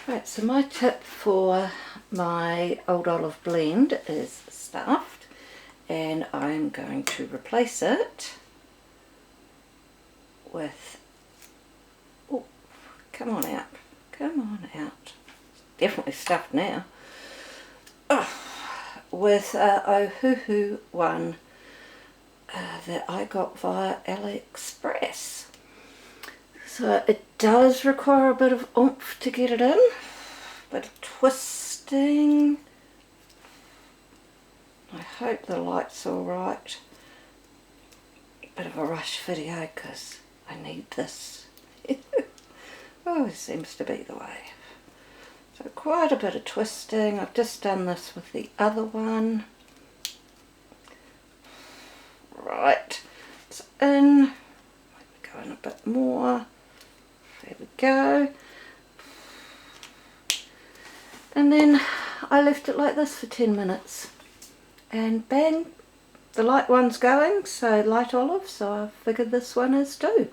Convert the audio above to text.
Right, so my tip for my Old Olive blend is stuffed, and I'm going to replace it with, oh, come on out, it's definitely stuffed now, with Ohuhu one that I got via AliExpress. So it does require a bit of oomph to get it in, bit of twisting. I hope the light's alright. Bit of a rush video because I need this. Always seems to be the way. So quite a bit of twisting. I've just done this with the other one. Right, it's in. Let me go in a bit more. There we go. And then I left it like this for 10 minutes. And bang, the light one's going, so light olive, so I figured this one is too.